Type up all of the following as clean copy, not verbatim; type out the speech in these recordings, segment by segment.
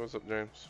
What's up, James?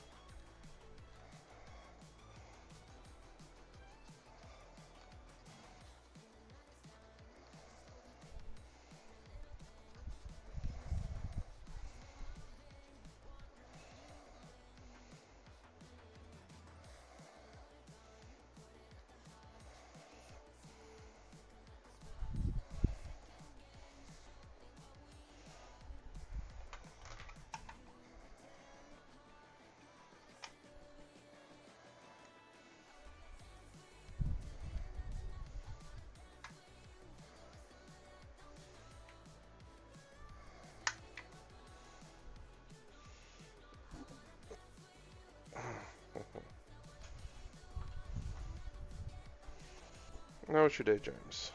How was your day, James?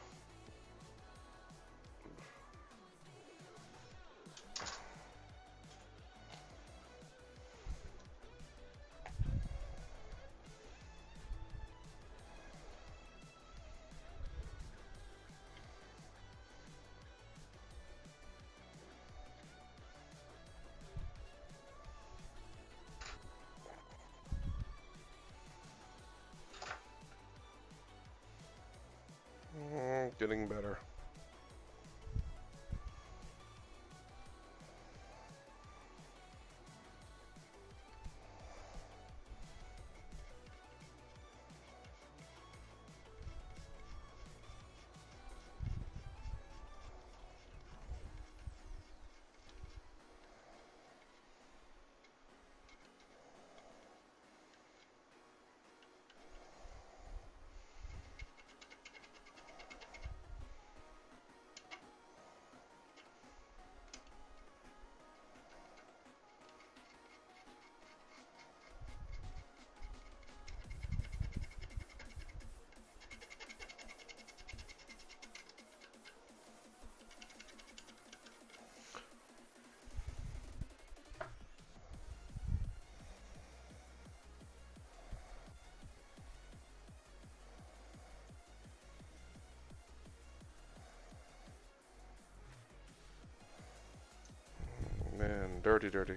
Getting better. Man, dirty, dirty.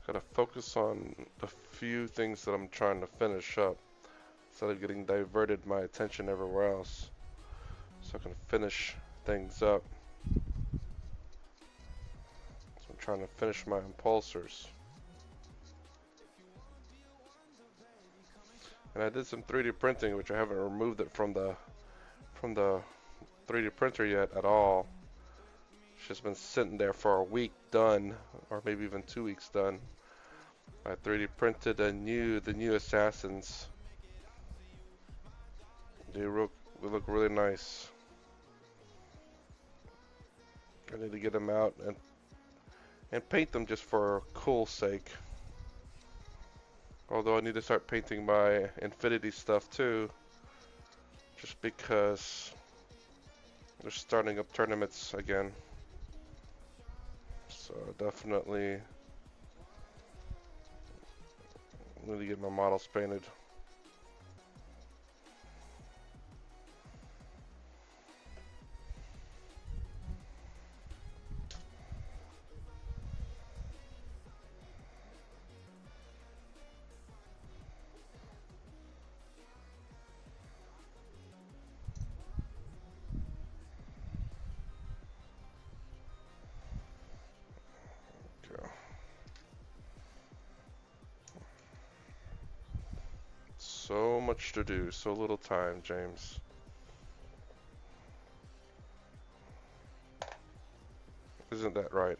Gotta focus on the few things that I'm trying to finish up instead of getting diverted my attention everywhere else. So I can finish things up. So I'm trying to finish my impulsors. And I did some 3D printing, which I haven't removed it from the 3D printer yet at all. It's just been sitting there for a week done, or maybe even 2 weeks done. I 3D printed the new assassins. They look really nice. I need to get them out and paint them just for cool sake. Although I need to start painting my Infinity stuff too, just because they're starting up tournaments again. So definitely need to get my models painted. Okay. So much to do, so little time, James. Isn't that right?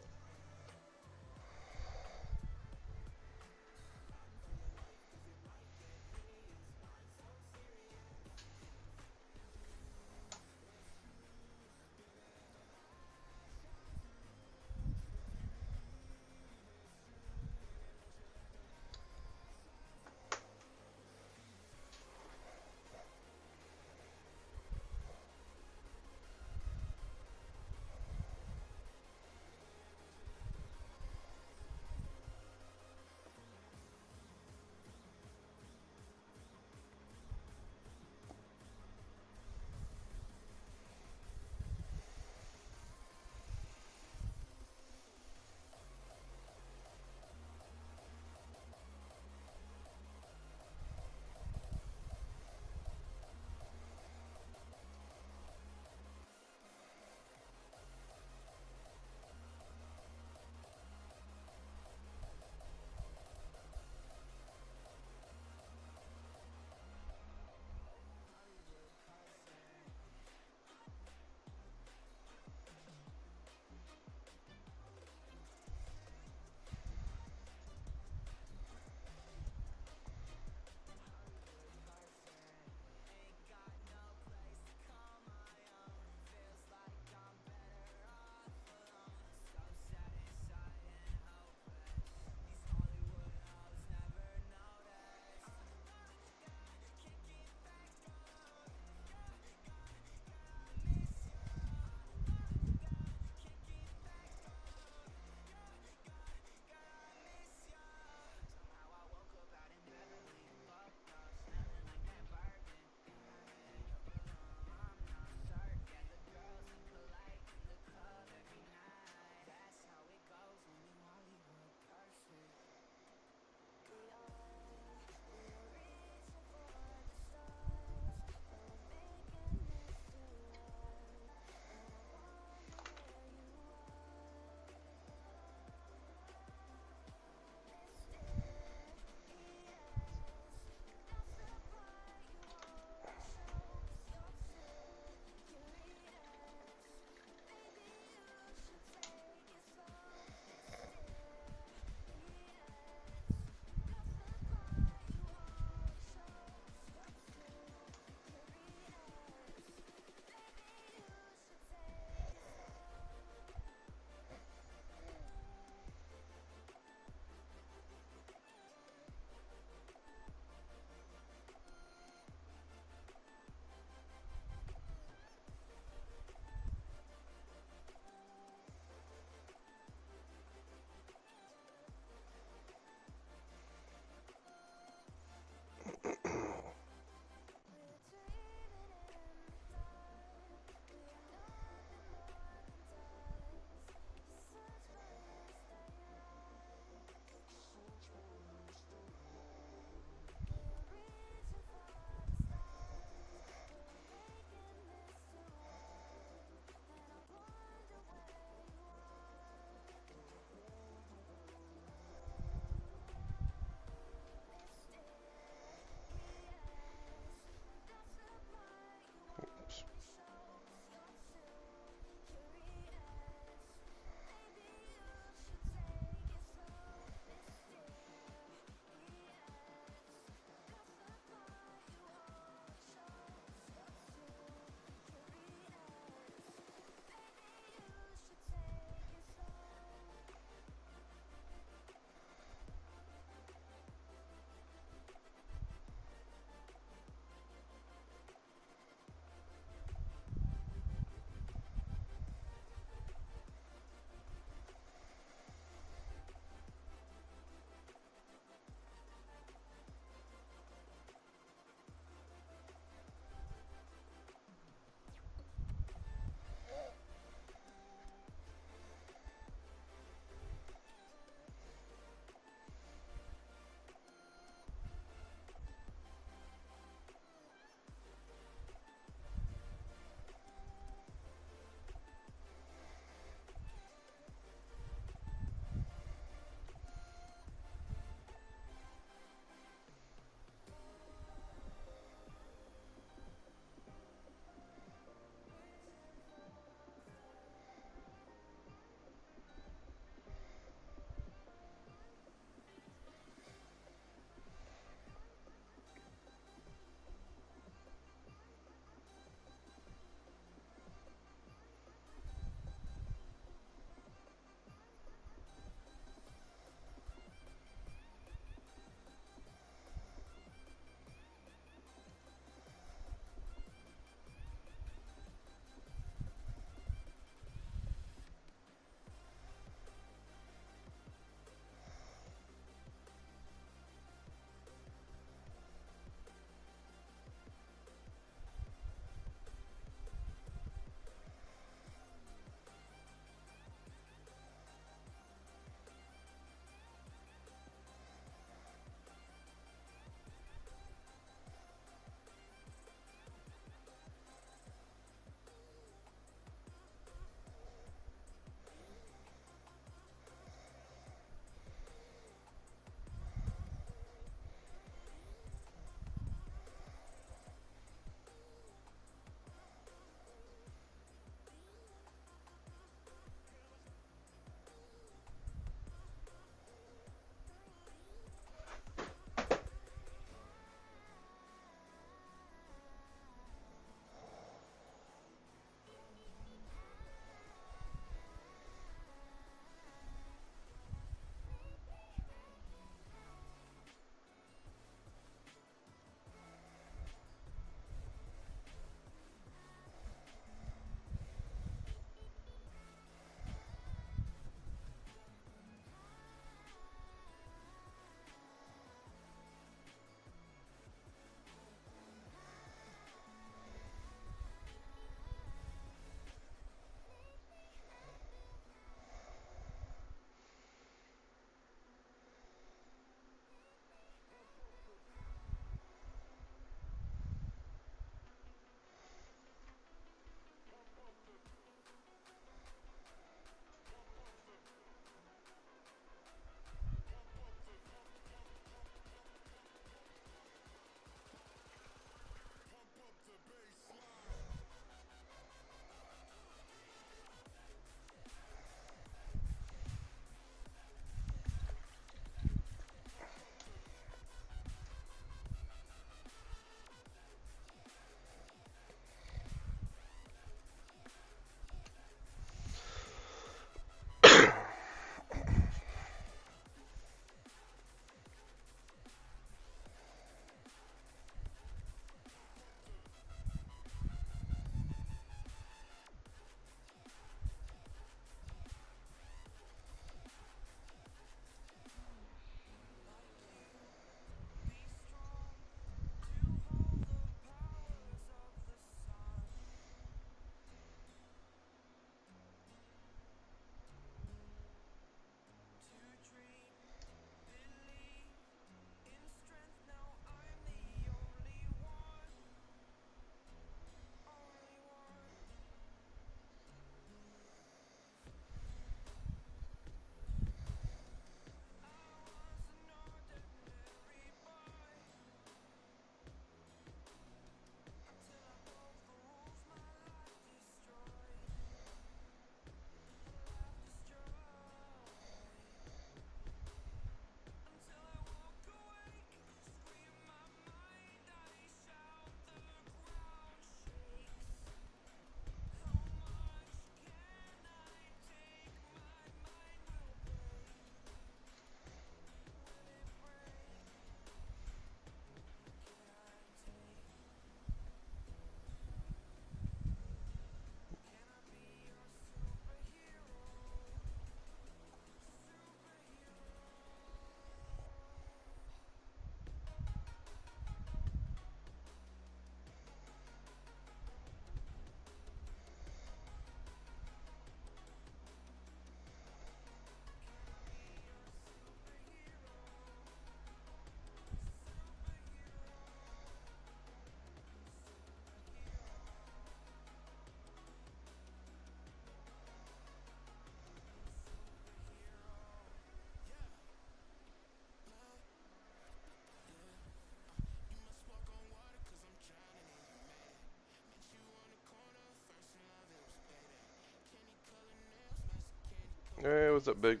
what's up, big?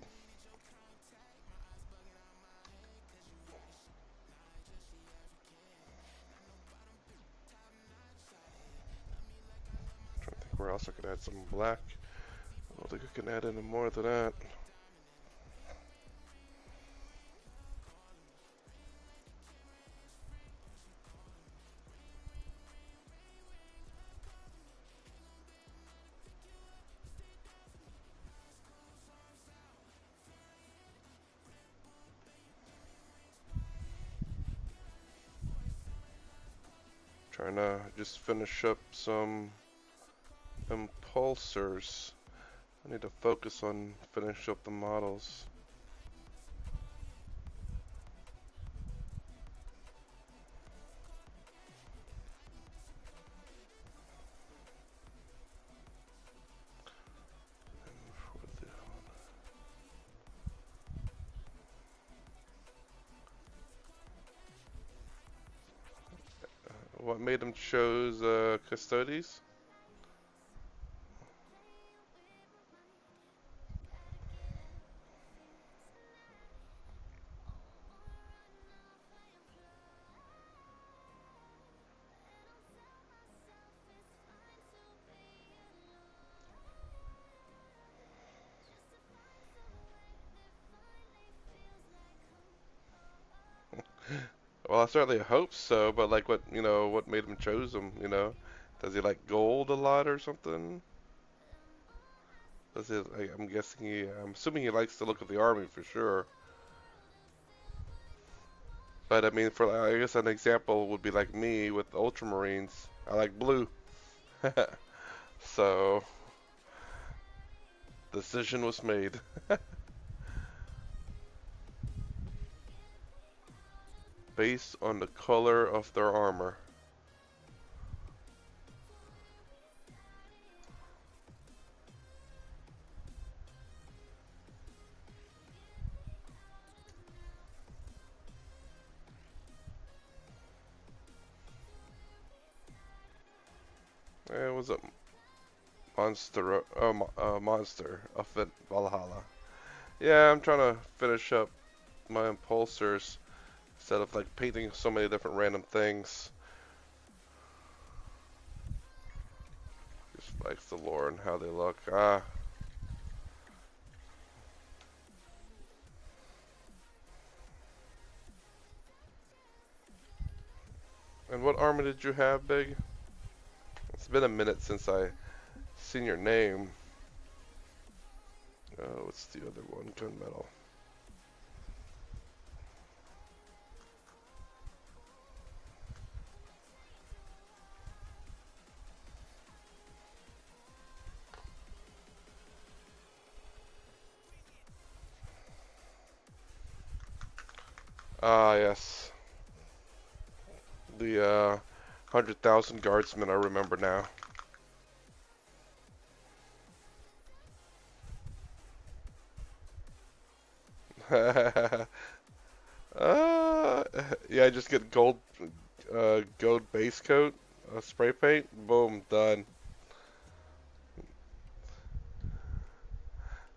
Trying to think where else I could add some black. I don't think I can add any more than that. Trying to just finish up some impulsors. I need to focus on finishing up the models. What made them choose Custodes? Well, I certainly hope so, but like what made him choose him? Does he like gold a lot or something? I'm guessing I'm assuming he likes to look at the army for sure. But I mean, I guess an example would be like me with Ultramarines. I like blue. So, decision was made. Based on the color of their armor. It was a monster of Valhalla. Yeah, I'm trying to finish up my impulsors instead of like painting so many different random things. Just likes the lore and how they look. And what armor did you have, Big? It's been a minute since I seen your name. What's the other one? Gunmetal. Ah, yes. The 100,000 guardsmen, I remember now. Yeah, just get gold base coat, spray paint, boom, done.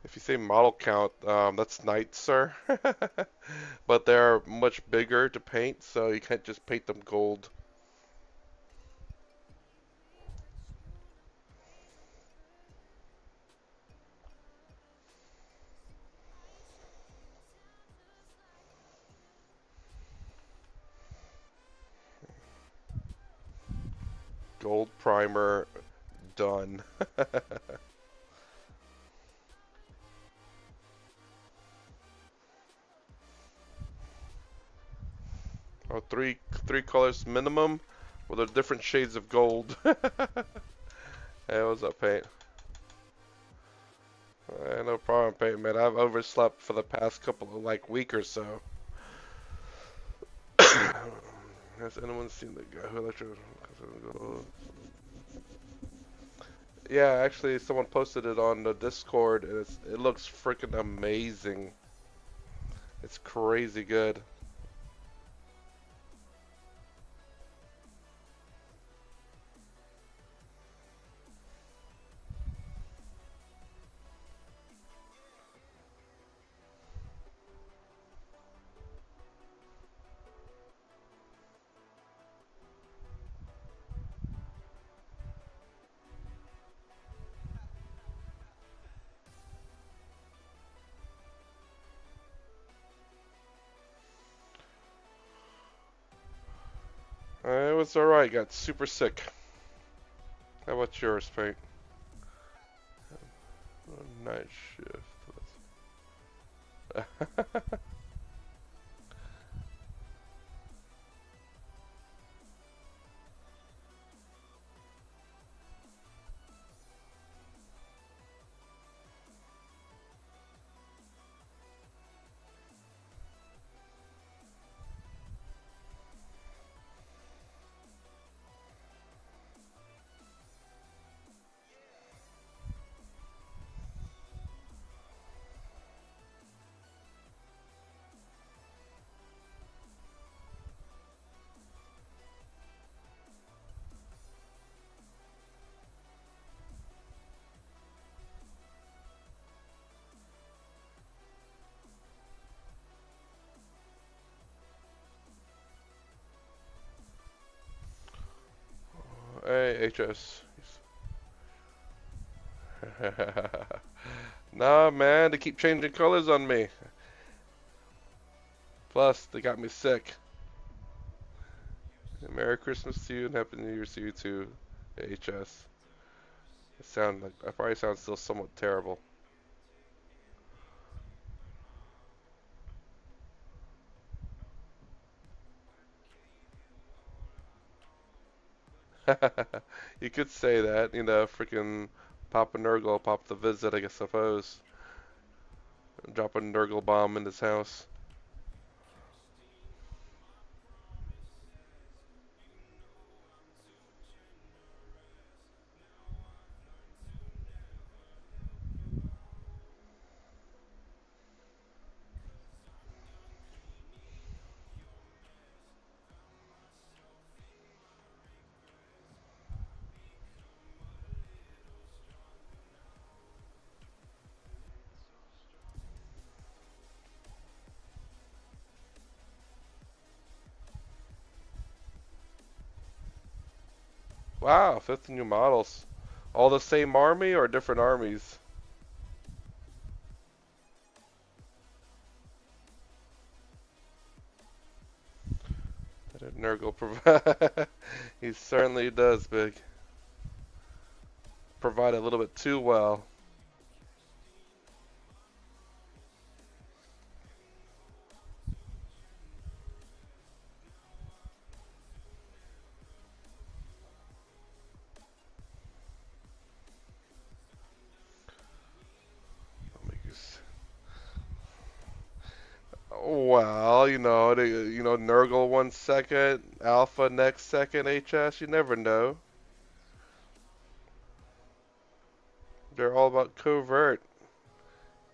If you say model count, that's knights, sir. But they're much bigger to paint, so you can't just paint them gold. Gold primer, done. Oh, three colors minimum. Well, they're different shades of gold. Hey, what's up, paint? No problem, paint, man. I've overslept for the past couple of week or so. Has anyone seen the guy who electrocuted? Yeah, actually, someone posted it on the Discord, and it looks freaking amazing. It's crazy good. was alright. Got super sick. How about yours, Paint? Night shift. Hey, HS. Nah, man, they keep changing colors on me. Plus, they got me sick. Merry Christmas to you and Happy New Year to you too, HS. I probably sound still somewhat terrible. You could say that, freaking Papa Nurgle popped the visit, I guess, suppose. Drop a Nurgle bomb in his house. Wow, 50 new models. All the same army or different armies? That Nurgle provide. He certainly does, Big. Provide a little bit too well. Well, Nurgle 1 second, Alpha next second, HS. You never know. They're all about covert.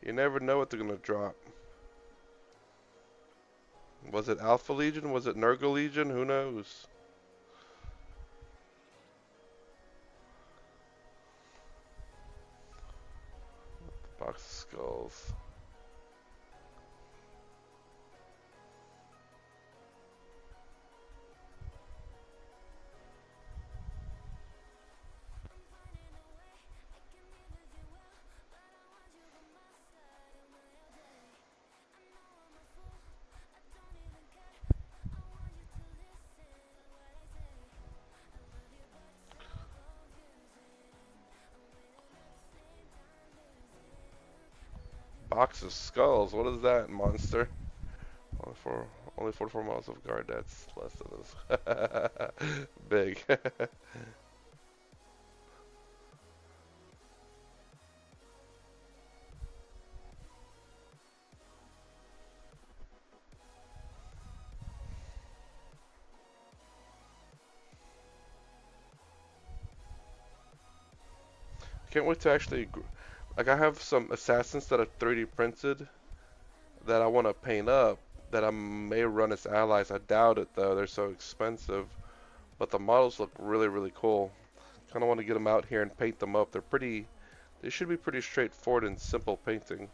You never know what they're gonna drop. Was it Alpha Legion? Was it Nurgle Legion? Who knows? Box of skulls. Box of skulls. What is that, monster? Only for only 44 miles of guard. That's less than this. Big. Can't wait to actually. Like, I have some assassins that are 3D printed that I want to paint up that I may run as allies. I doubt it though. They're so expensive. But the models look really, really cool. Kind of want to get them out here and paint them up. They should be pretty straightforward and simple painting.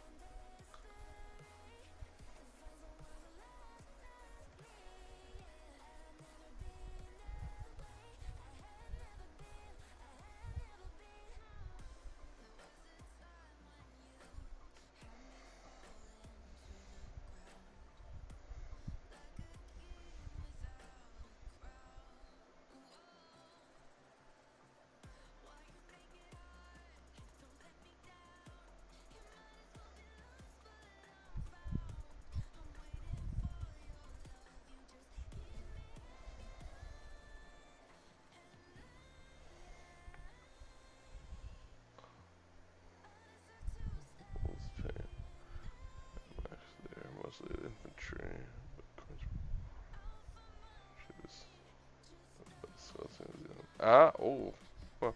Ah, oh. Huh.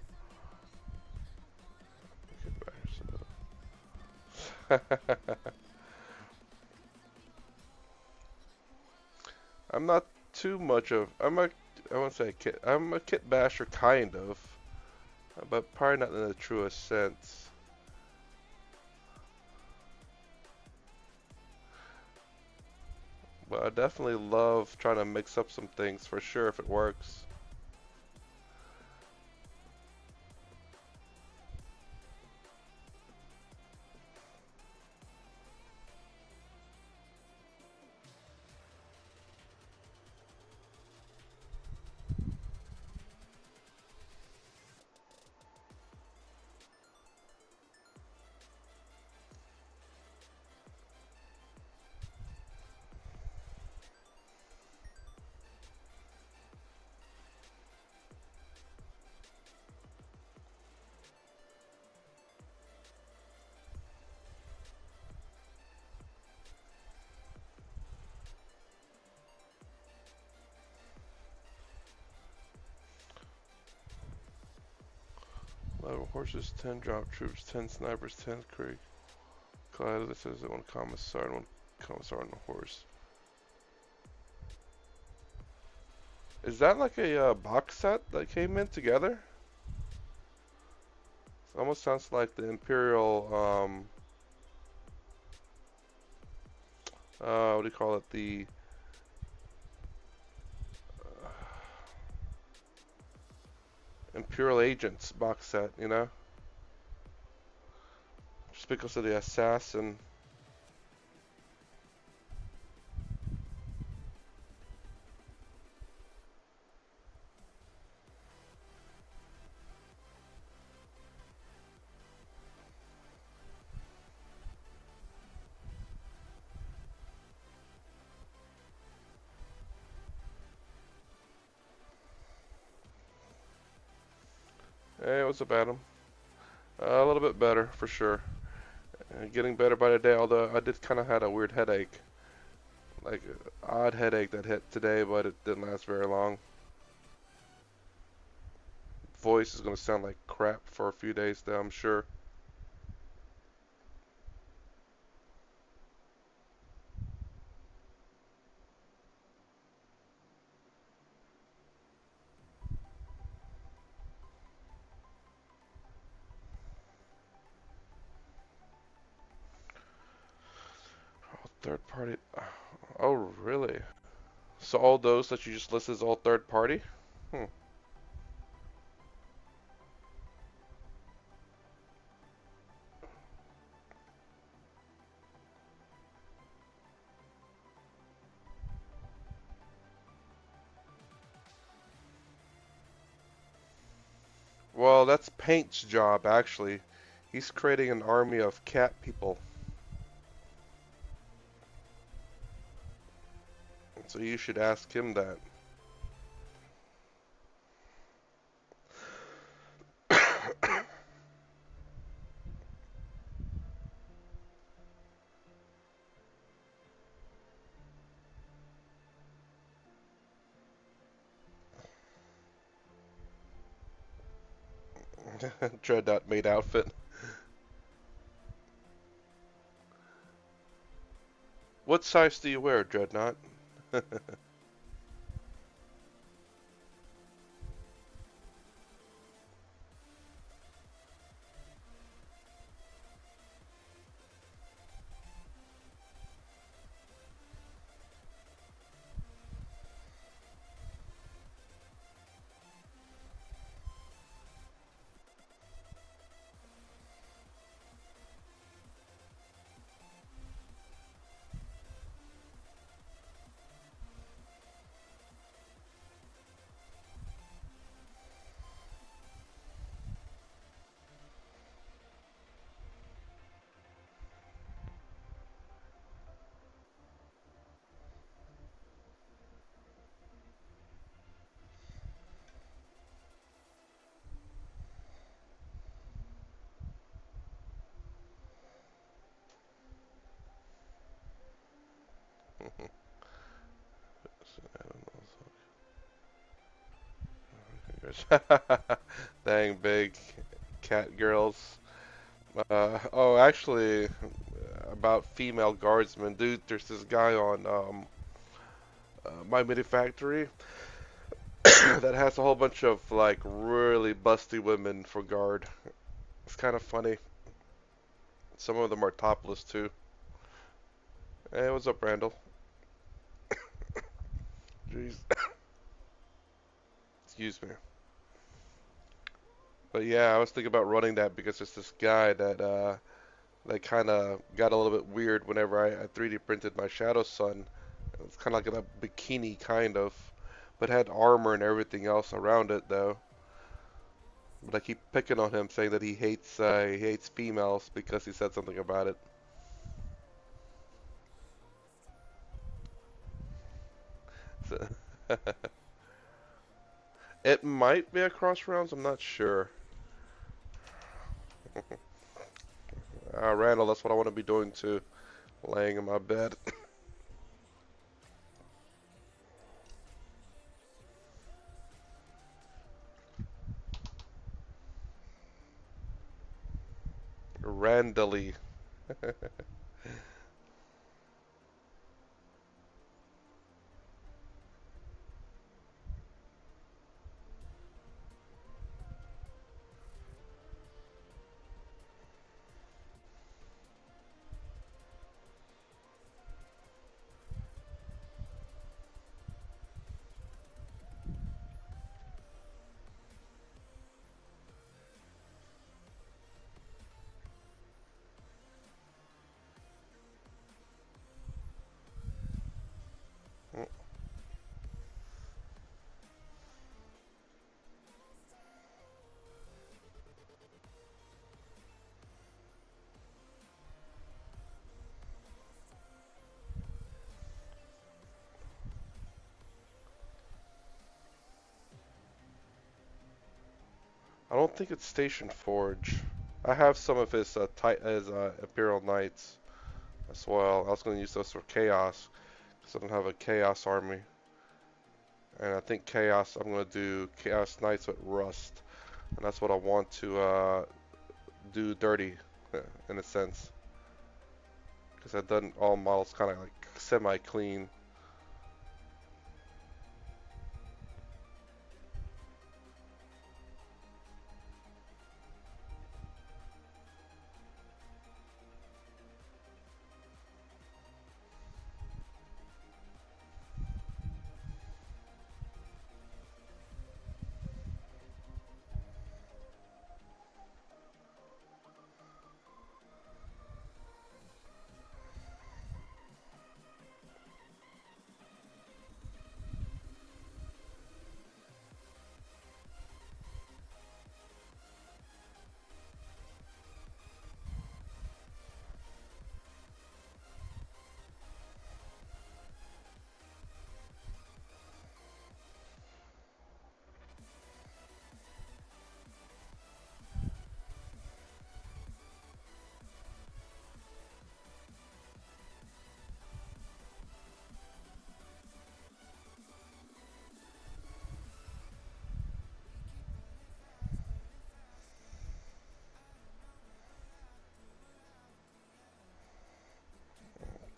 I'm not too much of. I won't say a kit. I'm a kit basher, kind of, but probably not in the truest sense. But I definitely love trying to mix up some things for sure if it works. Level horses, 10 drop troops, 10 snipers, 10 creek. Collided, this says one commissar on a horse. Is that like a box set that came in together? It almost sounds like the Imperial, what do you call it? The Imperial Agents box set, you know? Just because of the assassin. Hey, what's up, Adam? A little bit better, for sure. Getting better by the day, although I did kind of had a weird headache. Like, odd headache that hit today, but it didn't last very long. Voice is going to sound like crap for a few days now, I'm sure. Oh, third party. Oh, really? So all those that you just listed is all third party? Hmm. Well, that's Paint's job, actually. He's creating an army of cat people. So you should ask him that. Dreadnought made outfit. What size do you wear, Dreadnought? Bears. Dang big cat girls. Oh, actually, about female guardsmen, dude. There's this guy on my mini factory that has a whole bunch of like really busty women for guard. It's kind of funny. Some of them are topless too. Hey, what's up, Randall? Jeez, excuse me. But yeah, I was thinking about running that because there's this guy that kind of got a little bit weird whenever I 3D printed my Shadow Sun. It's kind of like a bikini kind of, but had armor and everything else around it though. But I keep picking on him, saying that he hates females because he said something about it. So it might be across rounds. I'm not sure. Randall, that's what I want to be doing too, laying in my bed. Randally. I don't think it's Station Forge. I have some of his Imperial Knights as well. I was going to use those for Chaos because I don't have a Chaos army. And I think Chaos, I'm going to do Chaos Knights with Rust. And that's what I want to do dirty, in a sense. Because I've done all models kind of like semi-clean.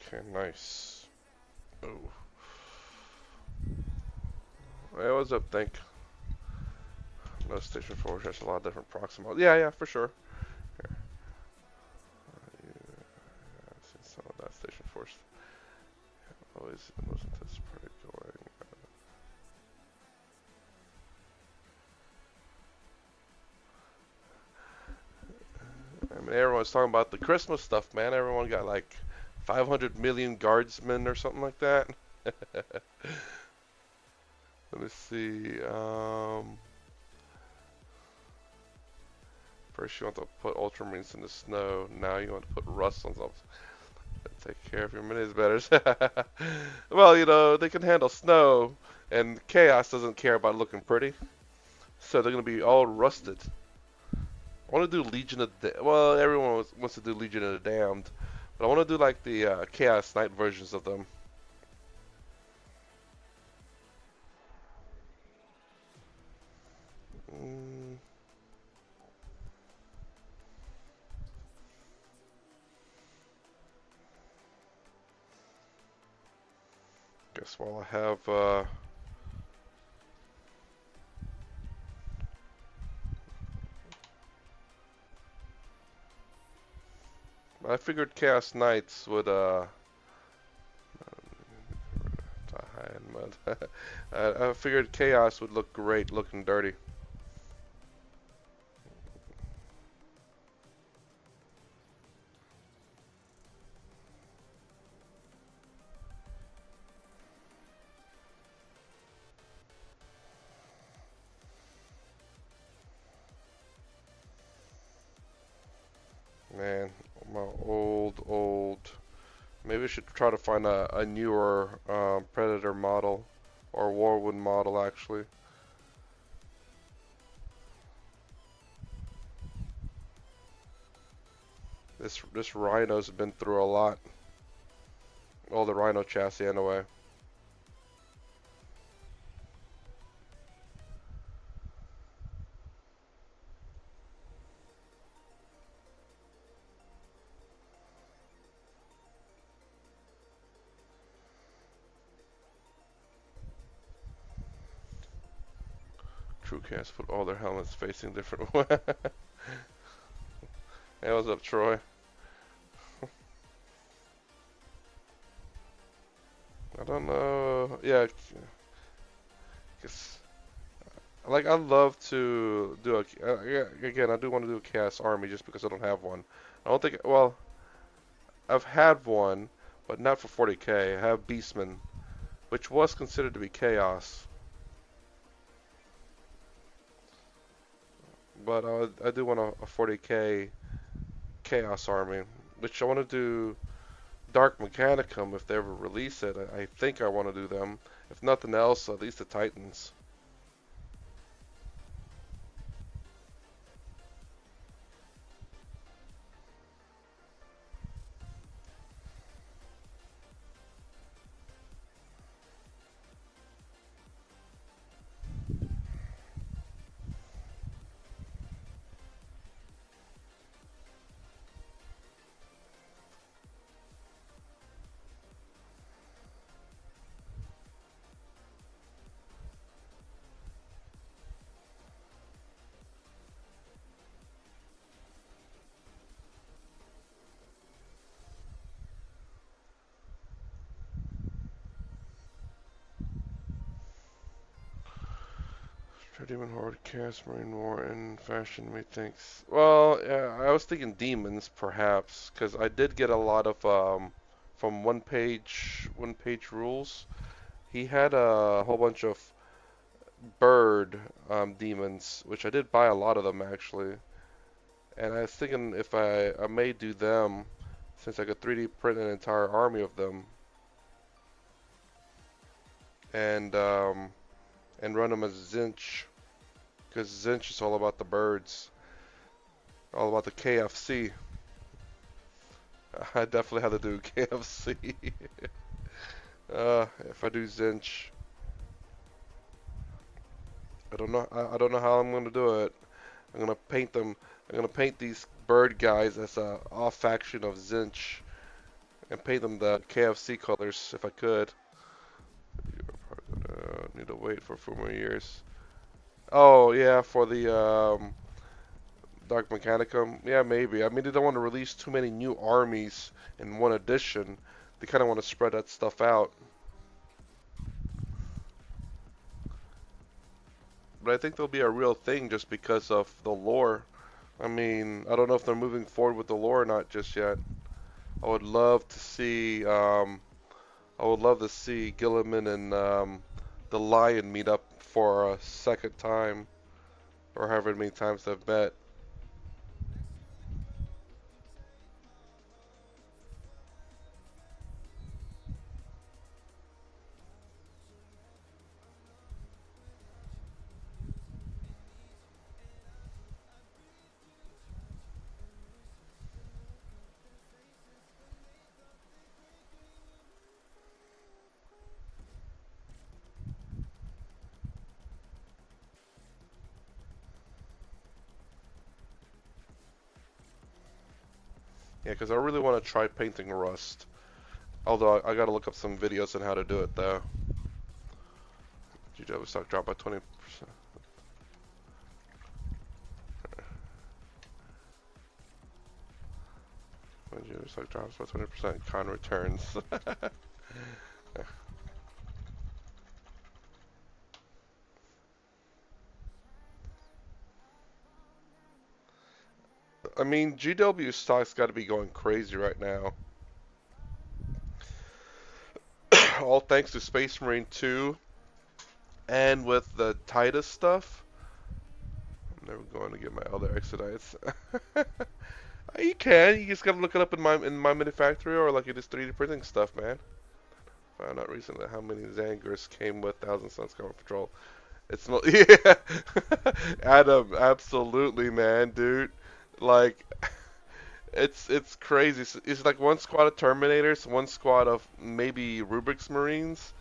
Okay, nice. Oh. Hey, what's up, Think? No, Station Forge has a lot of different proximal. Yeah, yeah, for sure. Here. Yeah, I've seen some of that Station Forge. Always wasn't this pretty going. I mean, everyone's talking about the Christmas stuff, man. Everyone got like 500 million guardsmen or something like that. Let me see. First you want to put Ultramarines in the snow. Now you want to put Rust on something. Take care of your minis better. Well, you know, they can handle snow, and Chaos doesn't care about looking pretty. So they're going to be all rusted. I want to do Legion of the... Well, everyone wants to do Legion of the Damned. But I want to do like the Chaos Knight versions of them. guess while I have I figured Chaos Knights would high-end mud. I figured Chaos would look great looking dirty. Man, my old. Maybe I should try to find a newer Predator model or Warwood model actually. This Rhino's been through a lot. All the Rhino chassis anyway. True cast put all their helmets facing different way. Hey, what's up, Troy? I don't know. Yeah, guess, I love to do a. Yeah, again, I do want to do a chaos army just because I don't have one. I don't think. Well, I've had one, but not for 40k. I have Beastman, which was considered to be chaos, but I do want a 40k chaos army, which I want to do Dark Mechanicum if they ever release it. I think I want to do them. If nothing else, at least the Titans. Demon Horde, Chaos Marine War, and Fashion methinks. Well, yeah, I was thinking demons perhaps, because I did get a lot of from one page rules. He had a whole bunch of bird demons, which I did buy a lot of them actually. And I was thinking if I may do them, since I could 3D print an entire army of them, and run them as Zinch. Because Zinch is all about the birds. All about the KFC. I definitely have to do KFC. If I do Zinch. I don't know. I don't know how I'm gonna do it. I'm gonna paint them. I'm gonna paint these bird guys as a off faction of Zinch, and paint them the KFC colors if I could. You're probably gonna need to wait for 4 more years. Oh yeah, for the Dark Mechanicum. Yeah, maybe. I mean, they don't want to release too many new armies in one edition. They kind of want to spread that stuff out. But I think there'll be a real thing just because of the lore. I mean, I don't know if they're moving forward with the lore or not just yet. I would love to see, Gilliman and the Lion meet up for a second time, or however many times they've met. Yeah, because I really want to try painting Rust. Although I gotta look up some videos on how to do it though. GW stock dropped by 20%. When GW stock drops by 20%, con returns. I mean, GW stock's got to be going crazy right now. All thanks to Space Marine 2 and with the Titus stuff. I'm never going to get my other Exodites. You can. You just gotta look it up in my manufacturer or like it is 3D printing stuff, man. Found out recently how many Zangers came with Thousand Suns Combat Patrol. It's not. Yeah, Adam, absolutely, man, dude. Like, it's crazy. It's like one squad of Terminators, one squad of maybe Rubik's Marines,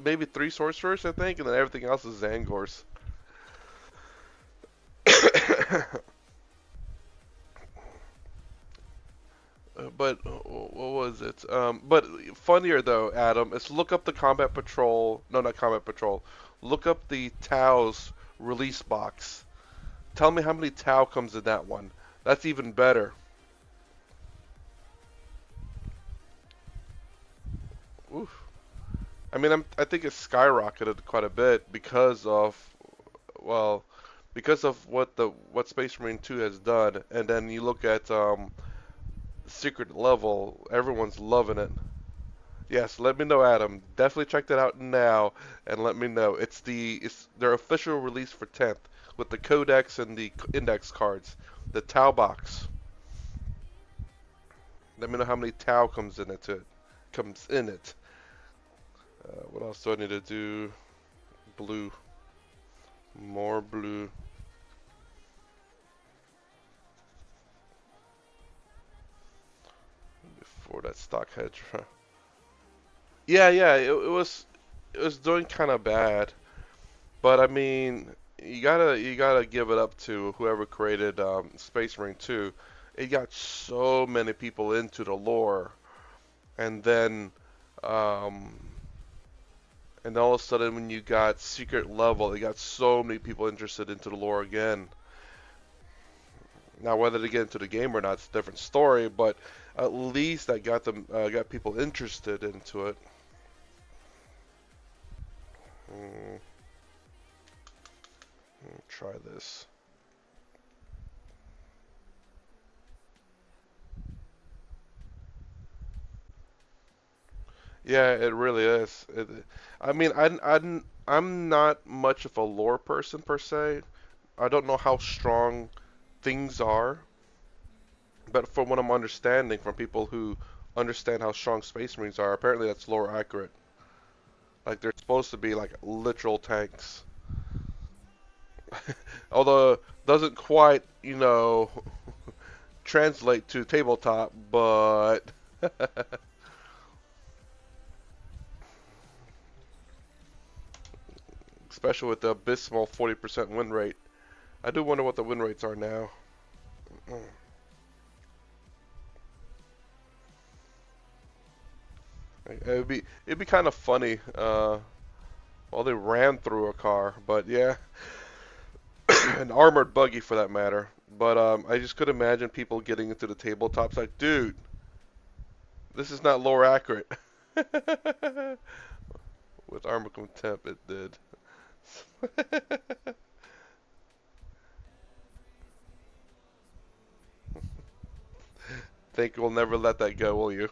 maybe 3 Sorcerers, I think, and then everything else is Zangors. But what was it? But funnier though, Adam, is look up the Combat Patrol. No, not Combat Patrol. Look up the Tau's release box. Tell me how many Tau comes in that one. That's even better. Oof. I mean, I think it's skyrocketed quite a bit because of, well, because of what Space Marine 2 has done, and then you look at Secret Level, everyone's loving it. Yes, let me know, Adam. Definitely check that out now, and let me know. It's their official release for 10th with the codex and the index cards, the Tau box. Let me know how many Tau comes in it. Comes in it. What else do I need to do? Blue. More blue. Before that stock hedge. Yeah, it was doing kind of bad, but I mean, you gotta give it up to whoever created Space Marine 2. It got so many people into the lore, and then um, and all of a sudden when you got Secret Level, it got so many people interested into the lore again. Now, whether they get into the game or not, it's a different story, but at least that got people interested into it. Mm, try this. Yeah, it really is. I mean, I'm not much of a lore person per se. I don't know how strong things are, but from what I'm understanding from people who understand how strong Space Marines are, apparently that's lore accurate. Like they're supposed to be like literal tanks. Although doesn't quite, translate to tabletop, but especially with the abysmal 40% win rate. I do wonder what the win rates are now. It'd be kind of funny. Well, they ran through a car, but yeah, an armored buggy for that matter. But I just could imagine people getting into the tabletops like, dude, this is not lore accurate. With armor contempt, it did. Think we'll never let that go, will you?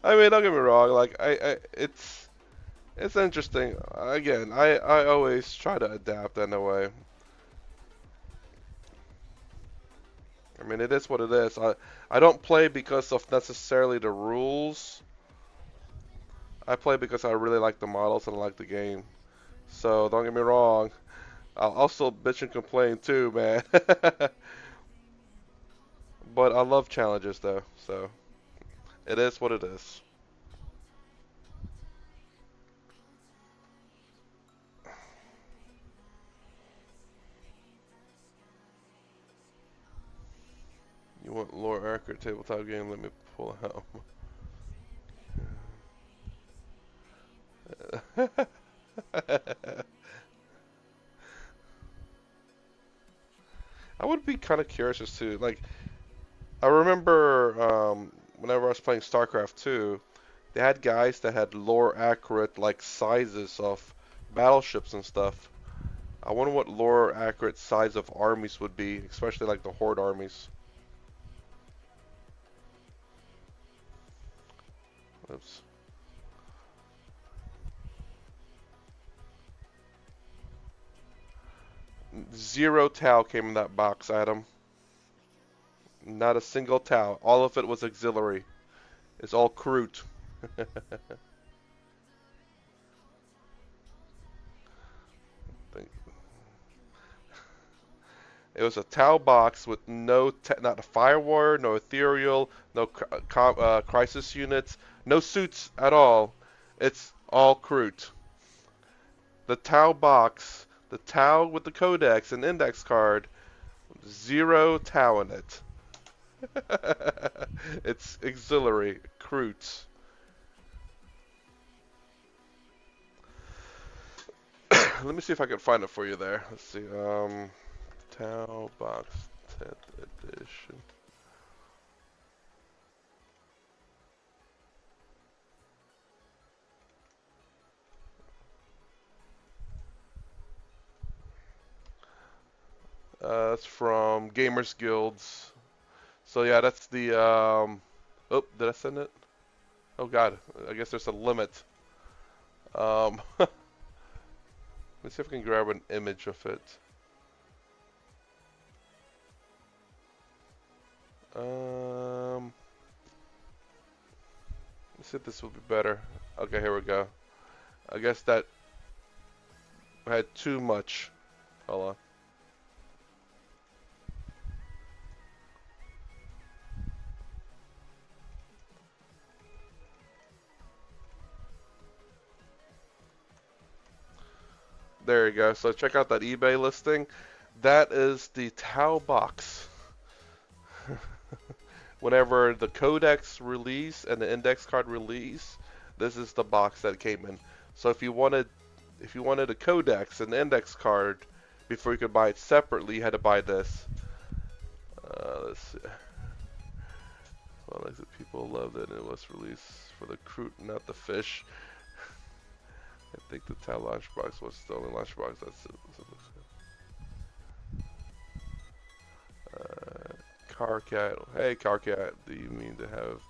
I mean, don't get me wrong. Like, it's interesting. Again, I always try to adapt in a way. I mean, it is what it is. I don't play because of necessarily the rules. I play because I really like the models and I like the game. So don't get me wrong. I'll also bitch and complain too, man. But I love challenges though, so it is what it is. You want lore accurate tabletop game? Let me pull it out. I would be kind of curious as to like I remember whenever I was playing StarCraft 2, they had guys that had lore accurate like sizes of battleships and stuff. I wonder what lore accurate size of armies would be, especially like the Horde armies. Oops. Zero Tau came in that box, Adam. Not a single Tau. All of it was auxiliary. It's all Kroot. It was a Tau box with no, not a Fire Warrior, no Ethereal, no Crisis units, no suits at all. It's all Kroot. The Tau box, the Tau with the Codex and Index card, zero Tau in it. It's auxiliary, Kroot. Let me see if I can find it for you there. Let's see. Tau box 10th edition. That's from Gamers Guilds. So yeah, that's the oh, did I send it? Oh God, I guess there's a limit. Let's see if I can grab an image of it. Let's see if this will be better. Okay, here we go. I guess that had too much. Hold on. There you go. So check out that eBay listing. That is the Tau box. Whenever the Codex release and the Index card release, this is the box that came in. So if you wanted a Codex and the Index card before you could buy it separately, you had to buy this. Let's see. Well, like people love that it was released for the Kroot, not the fish. I think the Tau lunchbox was the only lunchbox that's Carcat. Hey Carcat, do you mean to have?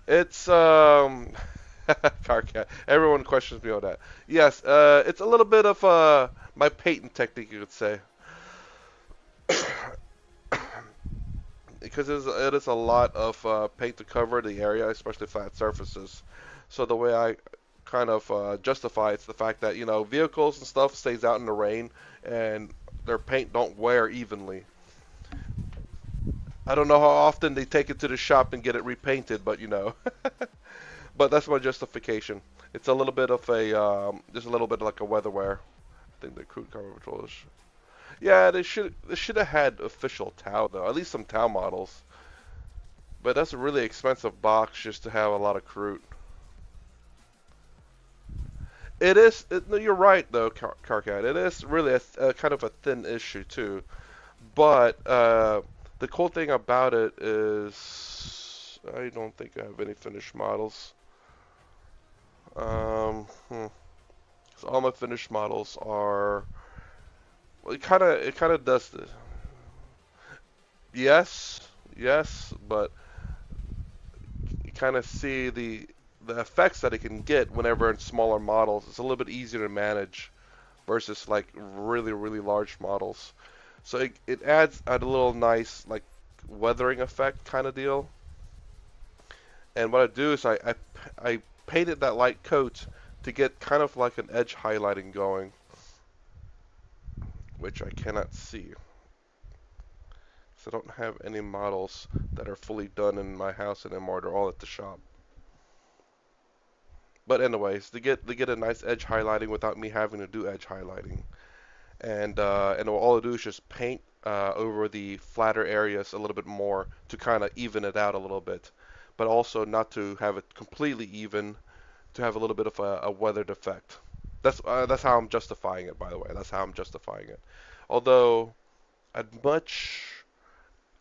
It's Carcat. Everyone questions me on that. Yes, it's a little bit of my patent technique, you could say. Because it is a lot of paint to cover the area, especially flat surfaces. So the way I kind of justify it's the fact that vehicles and stuff stays out in the rain and their paint don't wear evenly. I don't know how often they take it to the shop and get it repainted, but but that's my justification. It's a little bit of a just a little bit like a weather wear. I think the crude cover patrol is. Yeah, they should have had official Tau though, at least some Tau models. But that's a really expensive box just to have a lot of Kroot. It is. No, you're right though, Carcat. It is really a kind of a thin issue too. But the cool thing about it is I don't think I have any finished models. So all my finished models are. Well, it kind of does this. Yes, yes, but you kind of see the effects that it can get whenever in smaller models. It's a little bit easier to manage versus like really large models. So it adds a little nice like weathering effect kind of deal. And what I do is I painted that light coat to get kind of like an edge highlighting going, which I cannot see. So I don't have any models that are fully done in my house anymore. They're all at the shop. But anyways, to get a nice edge highlighting without me having to do edge highlighting. And all I do is just paint over the flatter areas a little bit more to kind of even it out a little bit, but also not to have it completely even, to have a little bit of a weathered effect. That's how I'm justifying it, by the way. That's how I'm justifying it. Although I'd much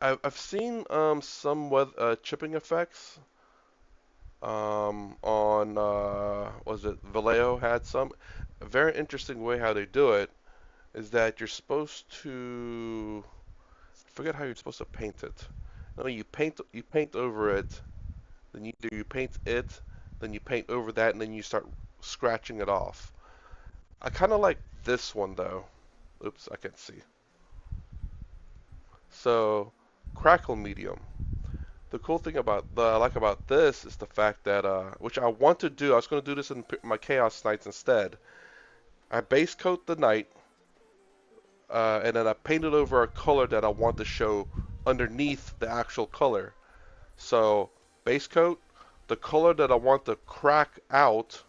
I've seen some chipping effects on was it Vallejo had some. A very interesting way how they do it is that you're supposed to, I forget how you're supposed to paint it. No, you paint over it, then you paint it, then you paint over that, and then you start scratching it off. I kind of like this one though. Oops, I can't see. So, crackle medium. The cool thing about I like about this is the fact that which I want to do. I was going to do this in my Chaos Nights instead. I base coat the night, and then I painted over a color that I want to show underneath the actual color. So base coat, the color that I want to crack out,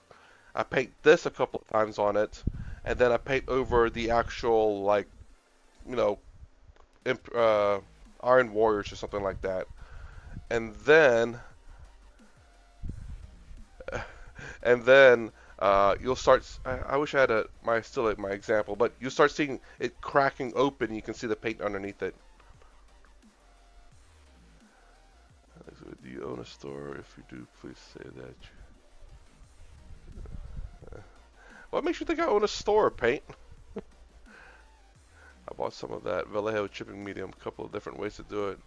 I paint this a couple of times on it, and then I paint over the actual like you know Iron Warriors or something like that, and then you'll start. I wish I had my example, but you start seeing it cracking open. You can see the paint underneath it. Do you own a store? If you do, please say that. What makes you think I own a store, Paint? I bought some of that Vallejo chipping medium. A couple of different ways to do it.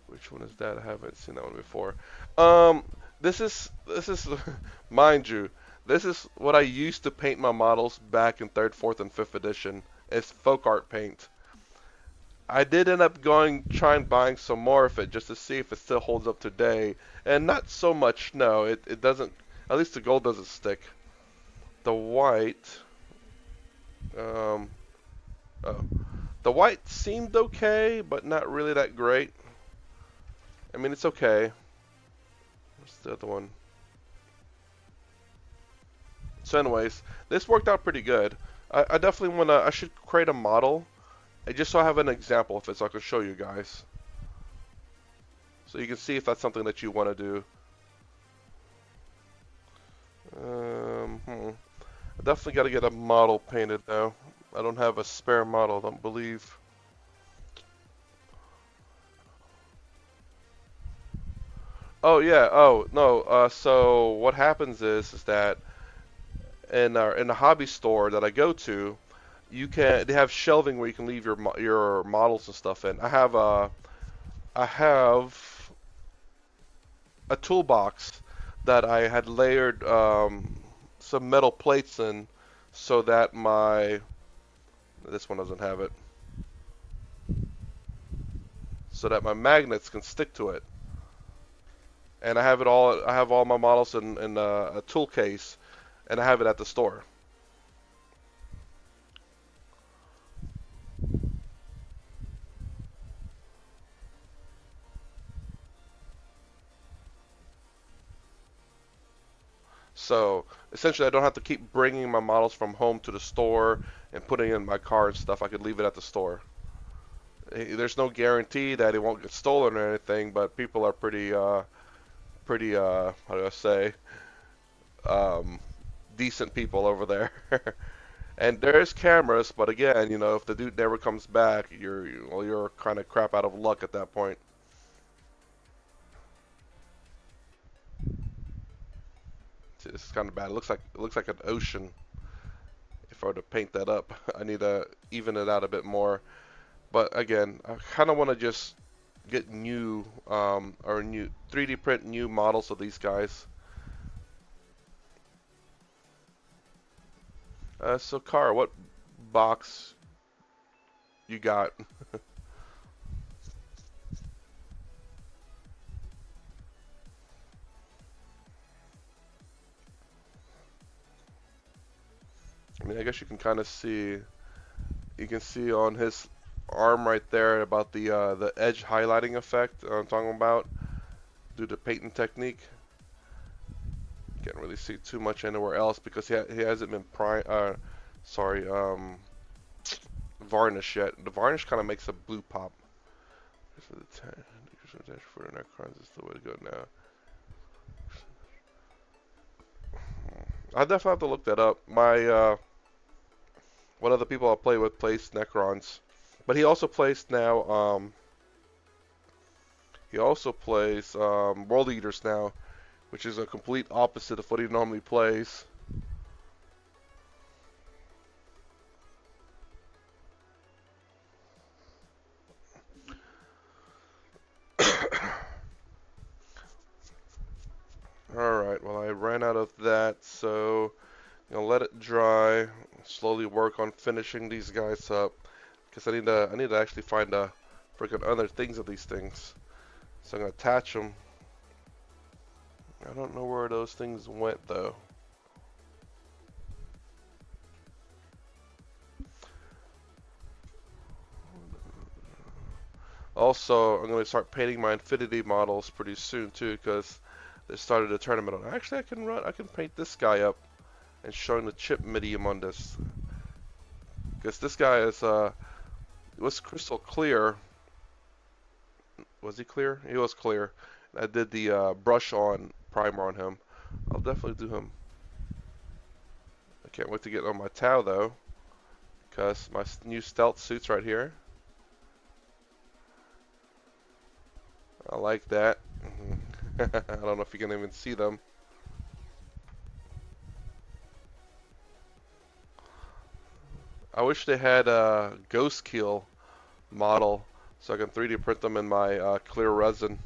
Which one is that? I haven't seen that one before. Um, this is mind you, this is what I used to paint my models back in 3rd, 4th, and 5th edition. It's folk art paint. I did end up trying buying some more of it just to see if it still holds up today, and not so much. No, it doesn't. At least the gold doesn't stick. The white, um, oh, the white seemed okay, but not really that great. I mean, it's okay. What's the other one? So anyways, this worked out pretty good. I definitely wanna. I should create a model, just so I have an example of it, so I can show you guys, so you can see if that's something that you want to do. I definitely got to get a model painted though. I don't have a spare model, I don't believe. Oh yeah. Oh no. So what happens is that in the hobby store that I go to, they have shelving where you can leave your models and stuff in. I have a toolbox that I had layered some metal plates in, so that this one doesn't have it, so that my magnets can stick to it. And I have it all. I have all my models in a tool case, and I have it at the store. So essentially, I don't have to keep bringing my models from home to the store and putting in my car and stuff. I could leave it at the store. There's no guarantee that it won't get stolen or anything, but people are pretty how do I say, um, decent people over there. And there's cameras, but again, if the dude never comes back, you're kind of crap out of luck at that point. See, this is kind of bad. It looks like an ocean. If I were to paint that up, I need to even it out a bit more. But again, I kind of want to just get new or new 3D print new models of these guys. So Car, what box you got? I mean, I guess you can kind of see, you can see on his arm right there about the edge highlighting effect I'm talking about due to painting technique. Can't really see too much anywhere else because he hasn't been sorry, varnish yet. The varnish kind of makes a blue pop. For the for the Necrons is the way to go now. I definitely have to look that up. My one of the people I play with plays Necrons, but he also plays now. He also plays World Eaters now, which is a complete opposite of what he normally plays. Alright, well I ran out of that, so I'm gonna let it dry, slowly work on finishing these guys up, because I need to actually find freaking other things of these things. So I'm gonna attach them. I don't know where those things went though. Also, I'm gonna start painting my Infinity models pretty soon too, because they started a tournament on. Actually, I can paint this guy up and showing the chip medium on this, because this guy is it was crystal clear. Was he clear? He was clear. I did the brush on primer on him. I'll definitely do him. I can't wait to get on my Tau though, because my new stealth suit's right here. I like that. I don't know if you can even see them. I wish they had a ghost kill model so I can 3D print them in my clear resin.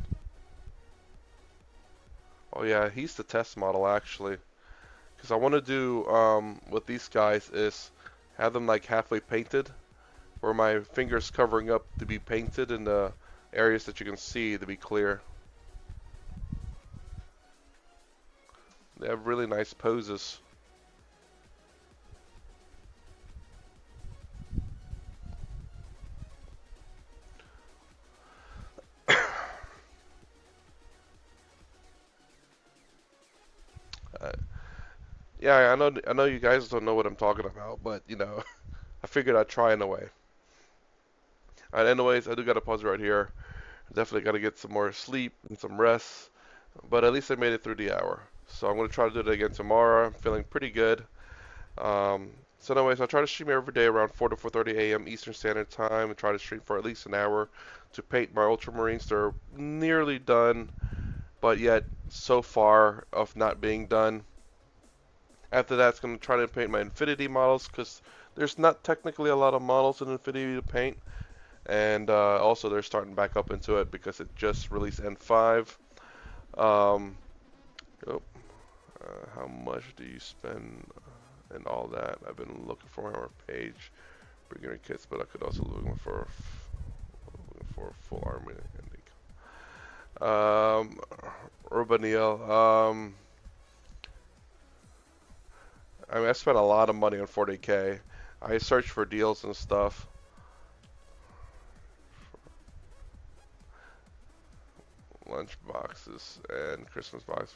Oh yeah, he's the test model actually. Because I want to do with these guys is have them like halfway painted, where my fingers covering up to be painted in the areas that you can see to be clear. They have really nice poses. Yeah, I know you guys don't know what I'm talking about, but you know, I figured I'd try in a way. Alright, anyways, I do got to pause right here. Definitely got to get some more sleep and some rest, but at least I made it through the hour. So I'm going to try to do it again tomorrow. I'm feeling pretty good. So anyways, I try to stream every day around 4 to 4:30 a.m. Eastern Standard Time and try to stream for at least an hour to paint my Ultramarines. They're nearly done, but yet so far of not being done. After that, it's going to try to paint my Infinity models because there's not technically a lot of models in Infinity to paint. And also they're starting back up into it because it just released N5. Um, oh, how much do you spend and all that? I've been looking for our page, beginner kits, but I could also look for a full army. Urbaniel. I mean, I spent a lot of money on 40K. I searched for deals and stuff. Lunch boxes and Christmas box.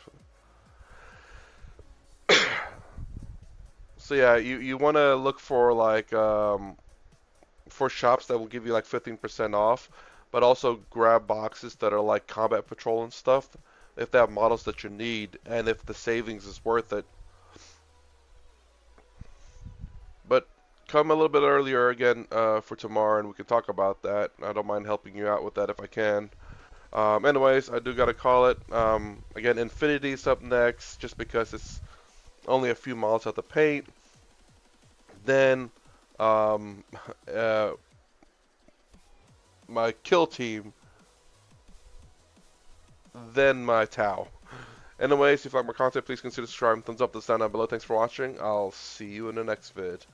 So yeah, you want to look for like for shops that will give you like 15% off, but also grab boxes that are like combat patrol and stuff if they have models that you need and if the savings is worth it. But come a little bit earlier again for tomorrow and we can talk about that. I don't mind helping you out with that if I can. Anyways, I do gotta call it. Again, Infinity's up next, just because it's only a few models at the paint. Then, my kill team then my Tau. Anyways, if you like my content, please consider subscribing, thumbs up, this down below. Thanks for watching. I'll see you in the next vid.